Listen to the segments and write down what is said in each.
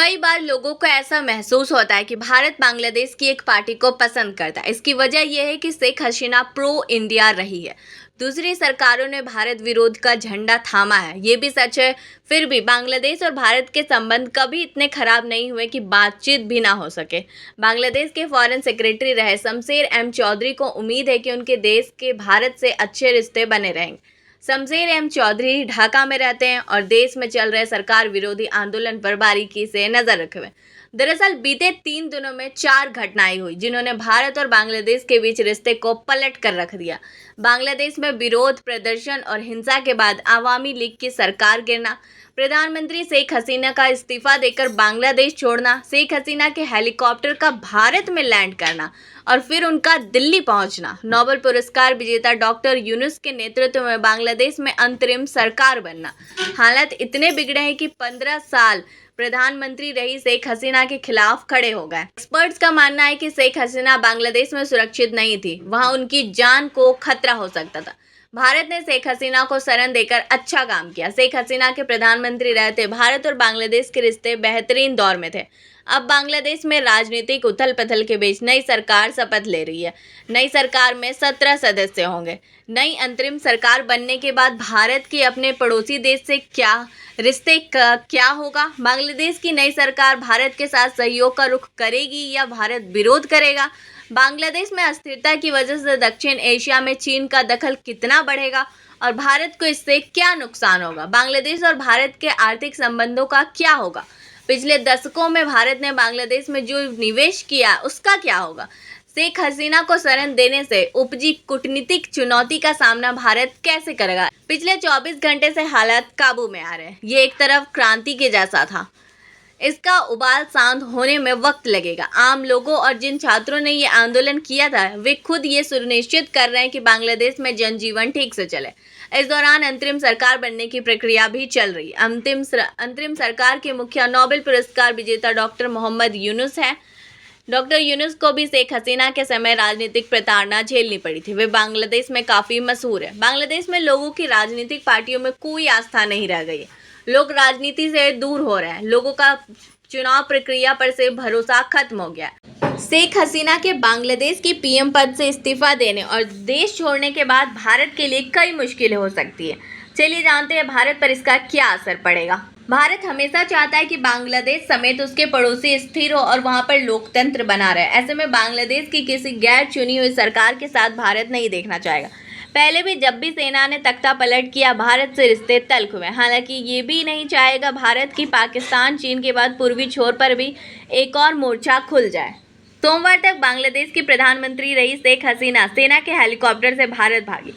कई बार लोगों को ऐसा महसूस होता है कि भारत बांग्लादेश की एक पार्टी को पसंद करता है। इसकी वजह यह है कि शेख हसीना प्रो इंडिया रही है। दूसरी सरकारों ने भारत विरोध का झंडा थामा है, ये भी सच है। फिर भी बांग्लादेश और भारत के संबंध कभी इतने खराब नहीं हुए कि बातचीत भी ना हो सके। बांग्लादेश के फॉरेन सेक्रेटरी रहे शमशेर एम चौधरी को उम्मीद है कि उनके देश के भारत से अच्छे रिश्ते बने रहेंगे। शमशेर एम चौधरी ढाका में रहते हैं और देश में चल रहे सरकार विरोधी आंदोलन पर बारीकी से नजर रखे हुए। दरअसल बीते 3 दिनों में 4 घटनाएं हुई जिन्होंने भारत और बांग्लादेश के बीच रिश्ते को पलट कर रख दिया। बांग्लादेश में विरोध प्रदर्शन और हिंसा के बाद आवामी लीग की सरकार गिरना, प्रधानमंत्री शेख हसीना का इस्तीफा देकर बांग्लादेश छोड़ना, शेख हसीना के हेलीकॉप्टर का भारत में लैंड करना और फिर उनका दिल्ली पहुंचना, नोबेल पुरस्कार विजेता डॉक्टर यूनुस के नेतृत्व में बांग्लादेश में अंतरिम सरकार बनना। हालात इतने बिगड़े हैं कि 15 साल प्रधानमंत्री रही शेख हसीना के खिलाफ खड़े हो गए। एक्सपर्ट्स का मानना है कि शेख हसीना बांग्लादेश में सुरक्षित नहीं थी, वहां उनकी जान को खतरा हो सकता था। भारत ने शेख हसीना को शरण देकर अच्छा काम किया। शेख हसीना के प्रधानमंत्री रहते भारत और बांग्लादेश के रिश्ते बेहतरीन दौर में थे। अब बांग्लादेश में राजनीतिक उथल पथल के बीच नई सरकार शपथ ले रही है। नई सरकार में 17 सदस्य होंगे। नई अंतरिम सरकार बनने के बाद भारत के अपने पड़ोसी देश से क्या होगा? बांग्लादेश की नई सरकार भारत के साथ सहयोग का रुख करेगी या भारत विरोध करेगा? बांग्लादेश में अस्थिरता की वजह से दक्षिण एशिया में चीन का दखल कितना बढ़ेगा और भारत को इससे क्या नुकसान होगा? बांग्लादेश और भारत के आर्थिक संबंधों का क्या होगा? पिछले दशकों में भारत ने बांग्लादेश में जो निवेश किया उसका क्या होगा? शेख हसीना को शरण देने से उपजी कूटनीतिक चुनौती का सामना भारत कैसे करेगा? पिछले 24 घंटे से हालात काबू में आ रहे हैं। ये एक तरफ क्रांति के जैसा था, इसका उबाल शांत होने में वक्त लगेगा। आम लोगों और जिन छात्रों ने ये आंदोलन किया था वे खुद ये सुनिश्चित कर रहे हैं कि बांग्लादेश में जनजीवन ठीक से चले। इस दौरान अंतरिम सरकार बनने की प्रक्रिया भी चल रही है। अंतरिम सरकार के मुखिया नोबेल पुरस्कार विजेता डॉक्टर मोहम्मद यूनुस है। डॉक्टर यूनुस को भी शेख हसीना के समय राजनीतिक प्रताड़ना झेलनी पड़ी थी। वे बांग्लादेश में काफ़ी मशहूर है। बांग्लादेश में लोगों की राजनीतिक पार्टियों में कोई आस्था नहीं रह गई है। लोग राजनीति से दूर हो रहे हैं। लोगों का चुनाव प्रक्रिया पर से भरोसा खत्म हो गया। शेख हसीना के बांग्लादेश की पीएम पद से इस्तीफा देने और देश छोड़ने के बाद भारत के लिए कई मुश्किलें हो सकती है। चलिए जानते हैं भारत पर इसका क्या असर पड़ेगा। भारत हमेशा चाहता है कि बांग्लादेश समेत उसके पड़ोसी स्थिर हो और वहां पर लोकतंत्र बना रहे। ऐसे में बांग्लादेश की किसी गैर चुनी हुई सरकार के साथ भारत नहीं देखना चाहेगा। पहले भी जब भी सेना ने तख्ता पलट किया भारत से रिश्ते तल्ख हुए। हालांकि ये भी नहीं चाहेगा भारत की पाकिस्तान चीन के बाद पूर्वी छोर पर भी एक और मोर्चा खुल जाए। सोमवार तक बांग्लादेश की प्रधानमंत्री रही शेख हसीना सेना के हेलीकॉप्टर से भारत भागी।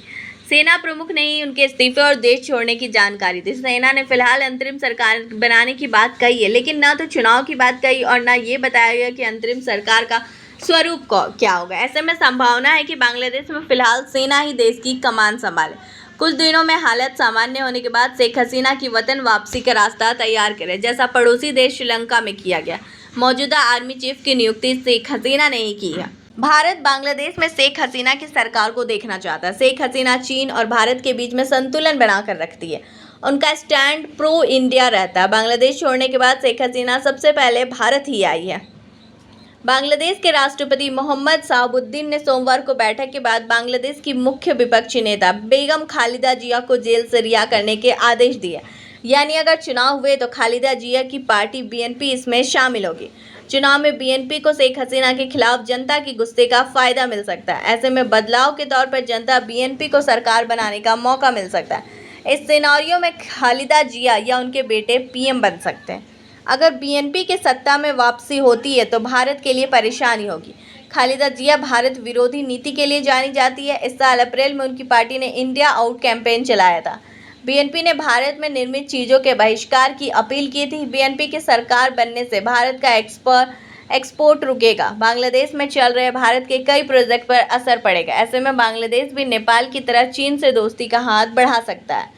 सेना प्रमुख ने ही उनके इस्तीफे और देश छोड़ने की जानकारी दी। सेना ने फिलहाल अंतरिम सरकार बनाने की बात कही है, लेकिन न तो चुनाव की बात कही और न ये बताया गया कि अंतरिम सरकार का स्वरूप क्या होगा। ऐसे में संभावना है कि बांग्लादेश में फिलहाल सेना ही देश की कमान संभाले। कुछ दिनों में हालत सामान्य होने के बाद शेख हसीना की वतन वापसी का रास्ता तैयार करे, जैसा पड़ोसी देश श्रीलंका में किया गया। मौजूदा आर्मी चीफ की नियुक्ति शेख हसीना ने ही की है। भारत बांग्लादेश में शेख हसीना की सरकार को देखना चाहता है। शेख हसीना चीन और भारत के बीच में संतुलन बनाकर रखती है। उनका स्टैंड प्रो इंडिया रहता है। बांग्लादेश छोड़ने के बाद शेख हसीना सबसे पहले भारत ही आई है। बांग्लादेश के राष्ट्रपति मोहम्मद शहाबुद्दीन ने सोमवार को बैठक के बाद बांग्लादेश की मुख्य विपक्षी नेता बेगम खालिदा जिया को जेल से रिहा करने के आदेश दिए। यानी अगर चुनाव हुए तो खालिदा जिया की पार्टी बीएनपी इसमें शामिल होगी। चुनाव में बीएनपी को शेख हसीना के खिलाफ जनता की गुस्से का फायदा मिल सकता है। ऐसे में बदलाव के तौर पर जनता बीएनपी को सरकार बनाने का मौका मिल सकता है। इस सिनेरियो में खालिदा जिया या उनके बेटे पीएम बन सकते हैं। अगर बीएनपी के सत्ता में वापसी होती है तो भारत के लिए परेशानी होगी। खालिदा जिया भारत विरोधी नीति के लिए जानी जाती है। इस साल अप्रैल में उनकी पार्टी ने इंडिया आउट कैंपेन चलाया था। बीएनपी ने भारत में निर्मित चीज़ों के बहिष्कार की अपील की थी। बीएनपी की सरकार बनने से भारत का एक्सपोर्ट रुकेगा। बांग्लादेश में चल रहे भारत के कई प्रोजेक्ट पर असर पड़ेगा। ऐसे में बांग्लादेश भी नेपाल की तरह चीन से दोस्ती का हाथ बढ़ा सकता है।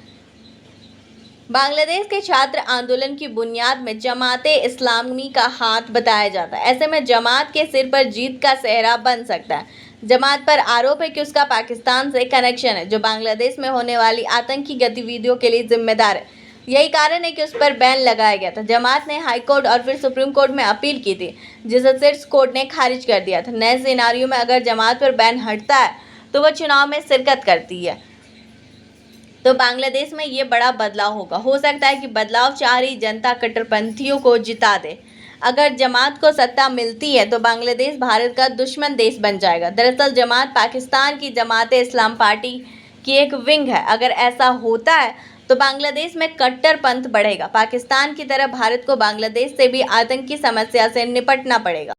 बांग्लादेश के छात्र आंदोलन की बुनियाद में जमाते इस्लामी का हाथ बताया जाता है। ऐसे में जमात के सिर पर जीत का सेहरा बन सकता है। जमात पर आरोप है कि उसका पाकिस्तान से कनेक्शन है, जो बांग्लादेश में होने वाली आतंकी गतिविधियों के लिए जिम्मेदार है। यही कारण है कि उस पर बैन लगाया गया था। जमात ने हाई कोर्ट और फिर सुप्रीम कोर्ट में अपील की थी, जिसे शीर्ष कोर्ट ने खारिज कर दिया था। नए सिनेरियो में अगर जमात पर बैन हटता है तो वह चुनाव में शिरकत करती है, तो बांग्लादेश में ये बड़ा बदलाव होगा। हो सकता है कि बदलाव चाह रही जनता कट्टरपंथियों को जिता दे। अगर जमात को सत्ता मिलती है तो बांग्लादेश भारत का दुश्मन देश बन जाएगा। दरअसल जमात पाकिस्तान की जमात-ए इस्लाम पार्टी की एक विंग है। अगर ऐसा होता है तो बांग्लादेश में कट्टरपंथ बढ़ेगा। पाकिस्तान की तरह भारत को बांग्लादेश से भी आतंकी समस्या से निपटना पड़ेगा।